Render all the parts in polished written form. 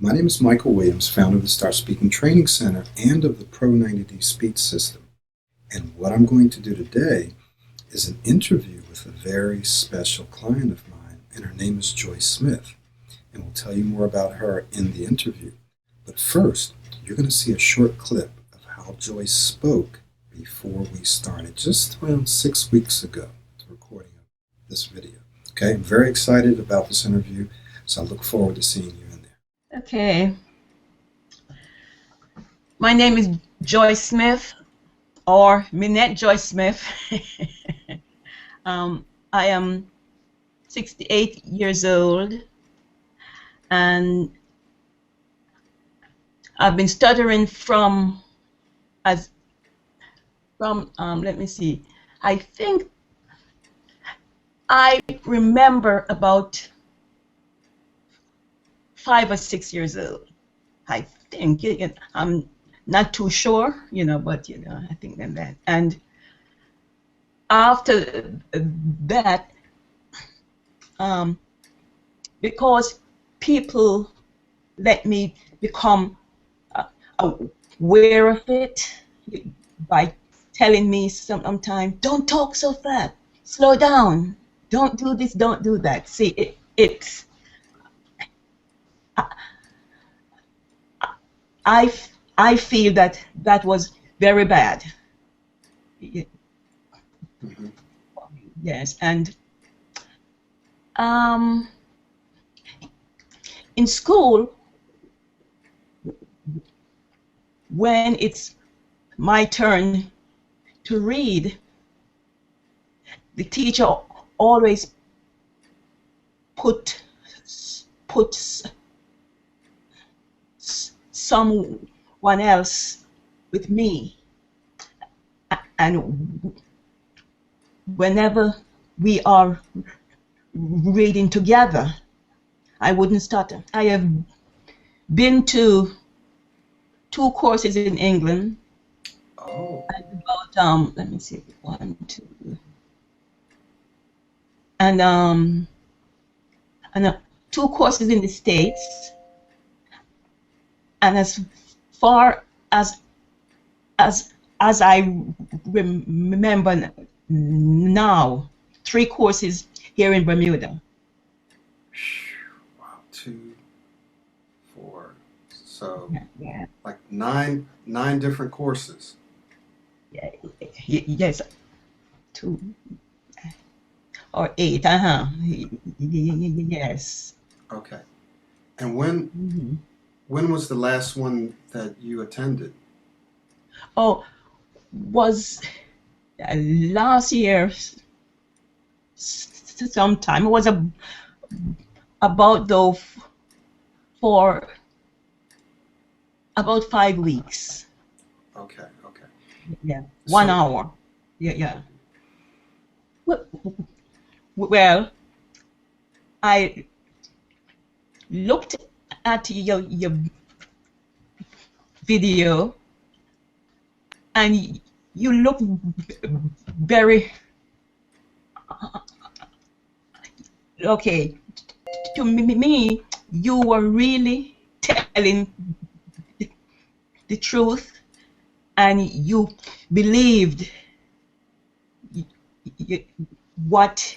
My name is Michael Williams, founder of the Start Speaking Training Center and of the PRO90D speech system. And what I'm going to do today is an interview with a very special client of mine, and her name is Joyce Smith. And we'll tell you more about her in the interview. But first, you're going to see a short clip of how Joyce spoke before we started, just around 6 weeks ago, the recording of this video. Okay, I'm very excited about this interview, so I look forward to seeing you in there. Okay. My name is Joyce Smith, or Minette Joyce Smith. I am 68 years old, and I've been stuttering let me see, I think I remember about 5 or 6 years old. I think I'm not too sure, but I think that. And after that, because people let me become aware of it by telling me sometimes, don't talk so fast, slow down, don't do this, don't do that. See, I feel that was very bad. Mm-hmm. Yes, and in school, when it's my turn to read, the teacher always put someone else with me, and whenever we are reading together, I wouldn't stutter. I have been to 2 courses in England. Oh. And about let me see, 1, 2, and 2 courses in the States. And as far as I remember now, 3 courses here in Bermuda. Wow, 2, 4. So, Yeah. like nine different courses. Yeah. Yes, 2 or 8. Yes. Okay. And when was the last one that you attended? Oh, was last year sometime. It was about though for about 5 weeks. Okay. Yeah, 1 So, hour. Yeah. Well, I looked at your video, and you look very okay. To me, you were really telling the truth, and you believed what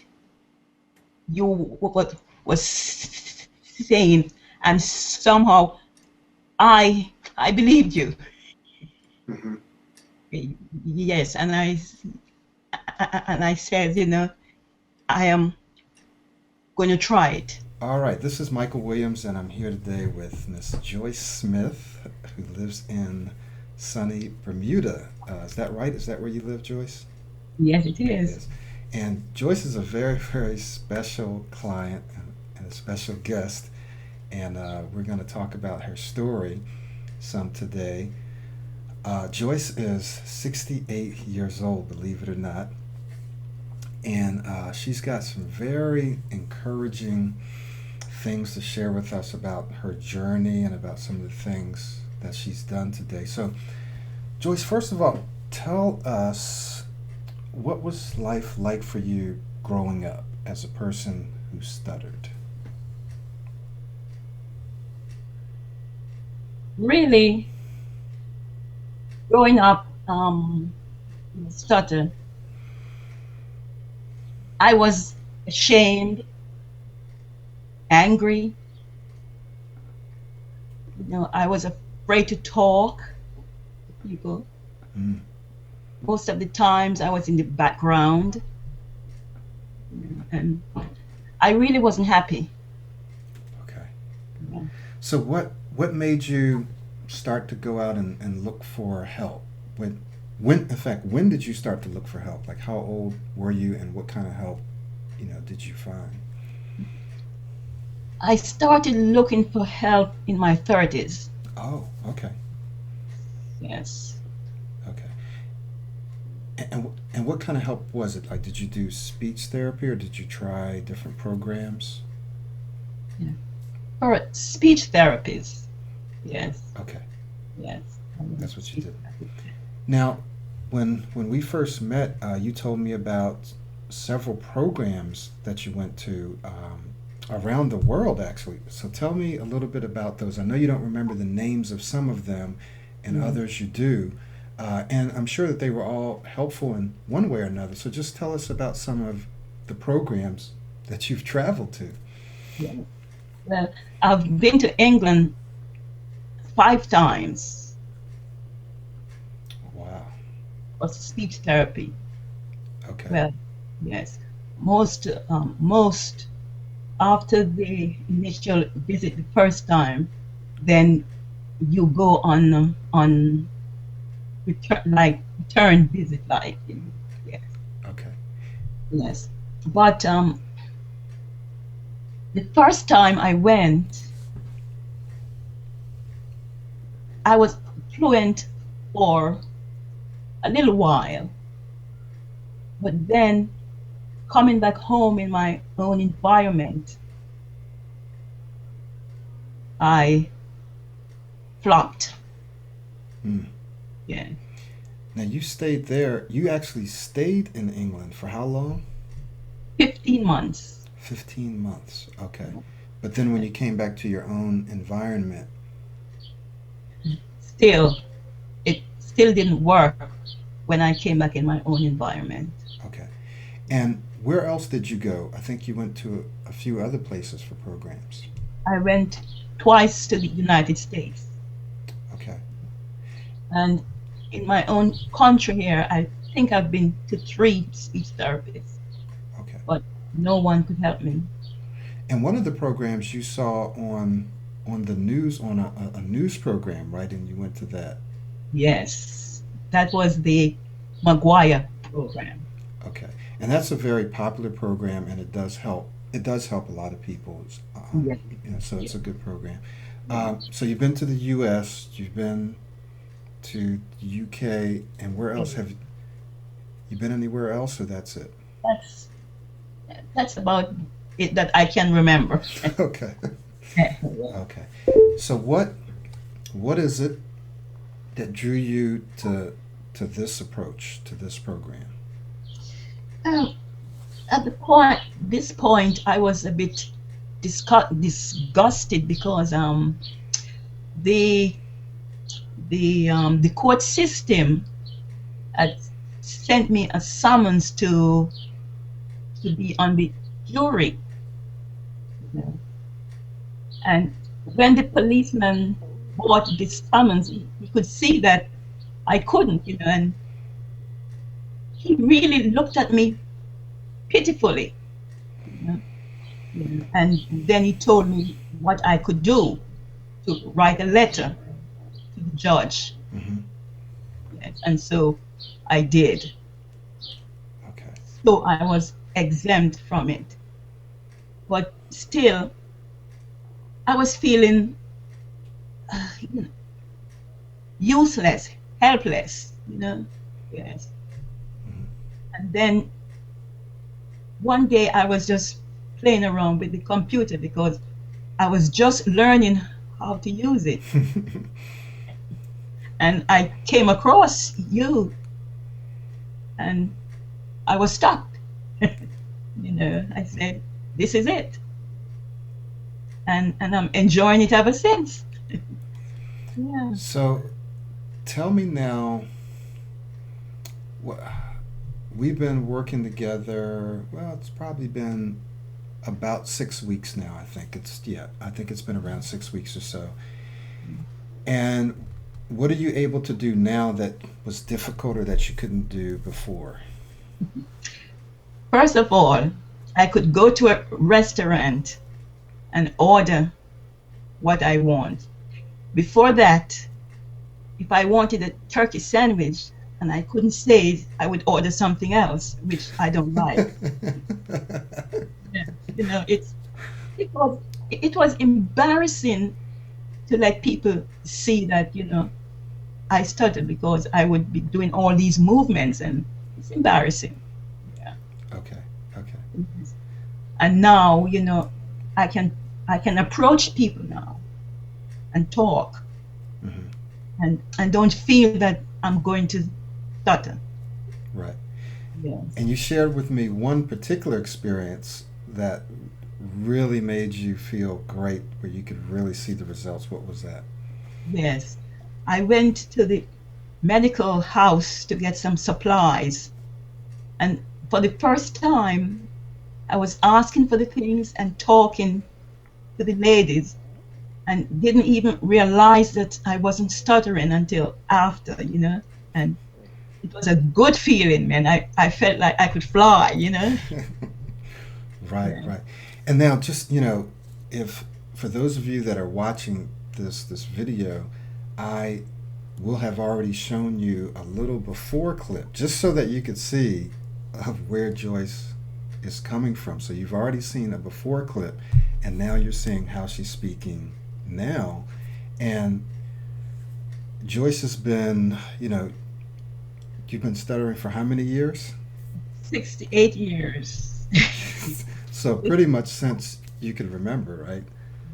you was saying, and somehow I believed you. mm-hmm. Yes, and I said, I am going to try it. All right, this is Michael Williams, and I'm here today with Miss Joyce Smith, who lives in sunny Bermuda. Is that right? Is that where you live, Joyce? Yes, it is. Yes. And Joyce is a very, very special client and a special guest, and we're going to talk about her story some today. Joyce is 68 years old, believe it or not, and she's got some very encouraging things to share with us about her journey and about some of the things that she's done today. So, Joyce, first of all, tell us, what was life like for you growing up as a person who stuttered? really, growing up in Stutter, I was ashamed, angry. I was afraid to talk to people. Mm. Most of the times I was in the background, and I really wasn't happy. Okay. Yeah. So what made you start to go out and look for help? In fact, when did you start to look for help? Like how old were you and what kind of help, did you find? I started looking for help in my 30s. Oh, okay. Yes. Okay. And what kind of help was it? Like did you do speech therapy or did you try different programs? Yeah. For speech therapists. Yes. Okay. Yes. That's what you Speech did. therapist. Now, when we first met, you told me about several programs that you went to around the world, actually. So tell me a little bit about those. I know you don't remember the names of some of them, and Mm. others you do. And I'm sure that they were all helpful in one way or another. So just tell us about some of the programs that you've traveled to. Yeah. Well, I've been to England 5 times Wow. for speech therapy. Okay. Well, yes. Most after the initial visit the first time, then you go on return visit, yes, Okay. yes. But the first time I went, I was fluent for a little while, but then coming back home in my own environment, I flopped. Hmm. Yeah, Now you stayed there. You actually stayed in England for how long? 15 months. 15 months. Okay. But then when you came back to your own environment, Still, it still didn't work when I came back in my own environment. okay. And where else did you go? I think you went to a few other places for programs. I went twice to the United States, Okay. and in my own country here, I think I've been to 3 speech therapists, Okay. but no one could help me. And one of the programs you saw on the news on a news program, right? And you went to that. Yes, that was the Maguire program. Okay. And that's a very popular program, and it does help. It does help a lot of people. Yes, So it's yes, a good program. yes. So you've been to the U.S. You've been to the UK, and where else have you been? Anywhere else, or that's it? That's that's about it that I can remember. Okay. Yeah. Okay. So what is it that drew you to this approach to this program? Um, at this point, I was a bit disgusted because the the court system had sent me a summons to be on the jury, you know. And when the policeman brought this summons, he could see that I couldn't, and he really looked at me pitifully, you know, and then he told me what I could do to write a letter to the judge. Mm-hmm. Yes, and so I did. Okay. So I was exempt from it. But still, I was feeling uh, useless, helpless, Yes. Mm-hmm. And then one day I was just playing around with the computer because I was just learning how to use it. And I came across you and I was stuck. I said, this is it. And I'm enjoying it ever since. Yeah. So tell me now, what, we've been working together. Well, it's probably been about 6 weeks now. I think it's been around 6 weeks or so. And what are you able to do now that was difficult or that you couldn't do before? First of all, I could go to a restaurant and order what I want. Before that, if I wanted a turkey sandwich and I couldn't say it, I would order something else, which I don't like. Yeah. You know, it was it was embarrassing to let people see that, I stuttered because I would be doing all these movements, and it's embarrassing. Yeah. Okay, okay. Yes. And now, I can approach people now and talk Hmm. and don't feel that I'm going to stutter. Right. Yes. And you shared with me one particular experience that really made you feel great, where you could really see the results. What was that? Yes. I went to the medical house to get some supplies, and for the first time I was asking for the things and talking to the ladies, and didn't even realize that I wasn't stuttering until after. And it was a good feeling, man. I felt like I could fly. Right, Yeah. right. And now, just if for those of you that are watching this video, I will have already shown you a little before clip, just so that you could see of where Joyce is coming from. So you've already seen a before clip, and now you're seeing how she's speaking now. And Joyce has been, you've been stuttering for how many years? 68 years. So pretty much since you could remember, right?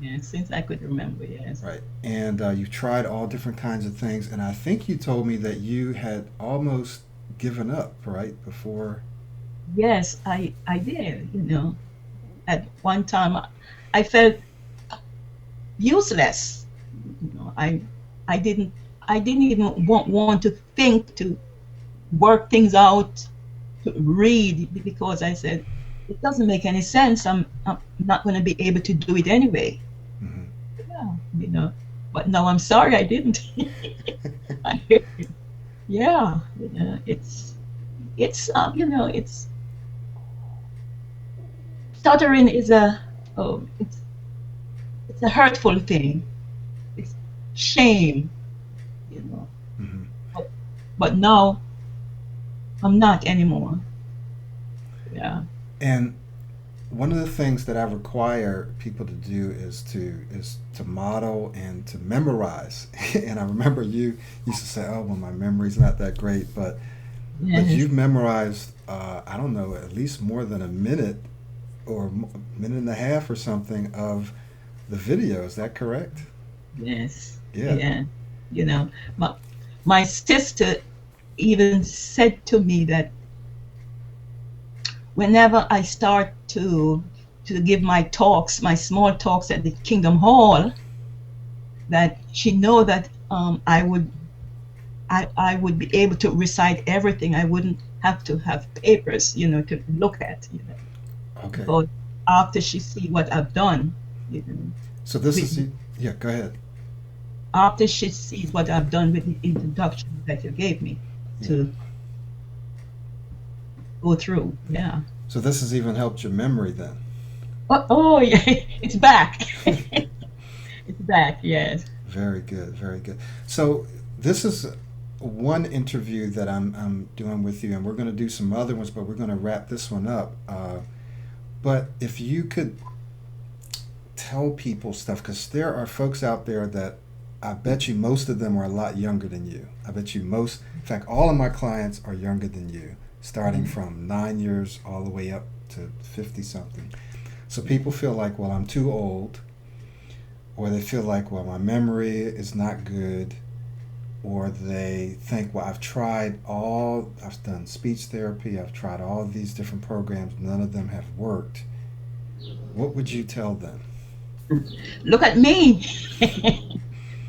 Yeah, since I could remember, yes. Right. And you've tried all different kinds of things. And I think you told me that you had almost given up, right? Before. Yes, I did. At one time I felt useless. You know, I didn't even want to think to work things out, to read, because I said it doesn't make any sense. I'm not going to be able to do it anyway. Hmm. Yeah, But now I'm sorry I didn't. Yeah, it's stuttering is a oh it's a hurtful thing. It's shame, you know. Hmm. But, but now I'm not anymore. Yeah. And one of the things that I require people to do is to model and to memorize. And I remember you used to say, "Oh, well, my memory's not that great," but Yes. you've memorized, I don't know, at least more than a minute or a minute and a half or something of the video. Is that correct? Yes. Yeah. Yeah. You know, my my sister even said to me that whenever I start to give my talks, my small talks at the Kingdom Hall, that she know that I would be able to recite everything. I wouldn't have to have papers, to look at. Okay. Because after she see what I've done, you know, So this with, is yeah. Go ahead. after she sees what I've done with the introduction that you gave me Yeah. to go through. Yeah. So this has even helped your memory then. Oh yeah, it's back. It's back. Yes. Very good. Very good. So this is one interview that I'm doing with you, and we're going to do some other ones, but we're going to wrap this one up. But if you could tell people stuff, because there are folks out there that I bet you most of them are a lot younger than you. I bet you most, in fact, all of my clients are younger than you, starting Yeah. from 9 years all the way up to 50 something. So people feel like, well, I'm too old, or they feel like, well, my memory is not good, or they think, well, I've done speech therapy, I've tried all these different programs, none of them have worked. What would you tell them? Look at me.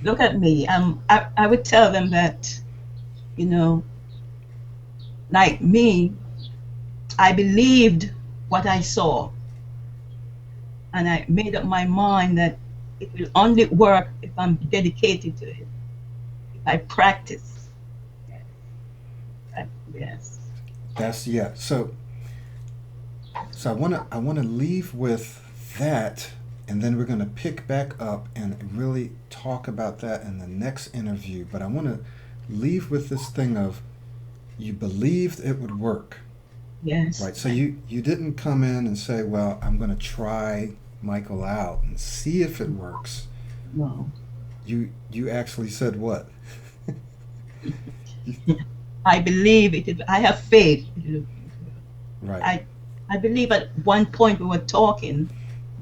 look at me. I would tell them that, you know, like me, I believed what I saw, and I made up my mind that it will only work if I'm dedicated to it, if I practice. Yes. That's yeah. So I wanna leave with that, and then we're gonna pick back up and really talk about that in the next interview. But I want to leave with this thing of you believed it would work, Yes. right? So you didn't come in and say, well, I'm gonna try Michael out and see if it works. No. You actually said what? I believe it. I have faith. Right. I I believe at one point we were talking,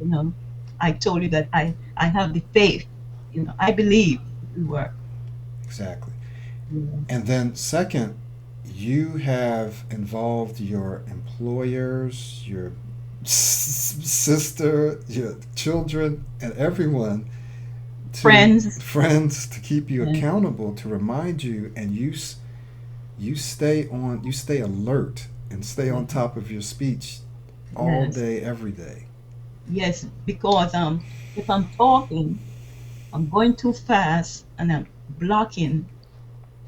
you know, I told you that I have the faith, I believe it will work. Exactly. Yeah. And then second, you have involved your employers, your sister, your children, and everyone to Friends. friends to keep you Yeah. accountable, to remind you, and you stay alert and stay on top of your speech all Yes. day, every day. Yes. Because if I'm talking, I'm going too fast and I'm blocking,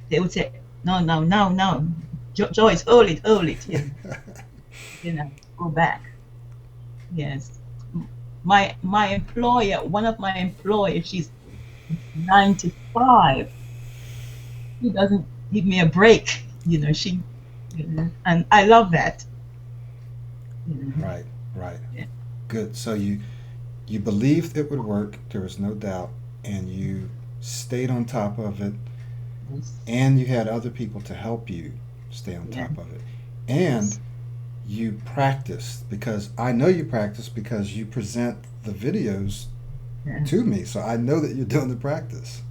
they would say, no, no, no, no. Joyce, hold it, go back. Yes. My employer, one of my employers, she's 95. She doesn't give me a break. And I love that. You know. Right, right. Yeah. Good. So you believed it would work, there was no doubt, and you stayed on top of it, Yes. and you had other people to help you stay on Yeah. top of it. Yes. And you practiced, because I know you practice because you present the videos Yes. to me, so I know that you're doing the practice.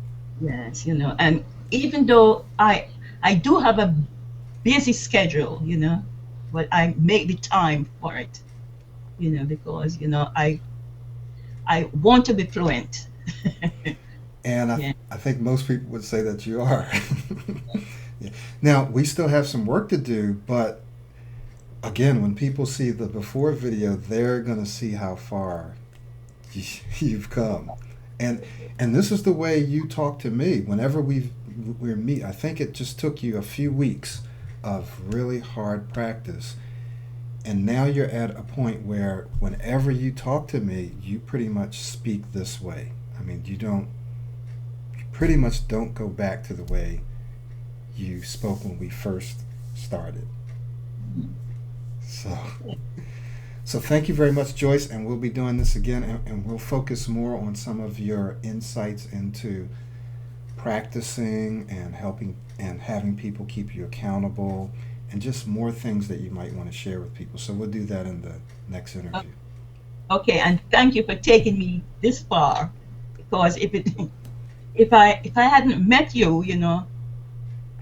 Yes. And even though I do have a busy schedule, but I make the time for it, because I want to be fluent. And Yeah. I think most people would say that you are. Yeah. Now, we still have some work to do, but again, when people see the before video, they're going to see how far you've come. And and this is the way you talk to me whenever we meet. I think it just took you a few weeks of really hard practice, and now you're at a point where whenever you talk to me, you pretty much speak this way. I mean, you pretty much don't go back to the way you spoke when we first started. So so thank you very much, Joyce, and we'll be doing this again, and we'll focus more on some of your insights into practicing and helping and having people keep you accountable, and just more things that you might want to share with people. So we'll do that in the next interview. Okay, and thank you for taking me this far, because if I hadn't met you,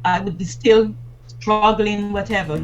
I would be still struggling, whatever.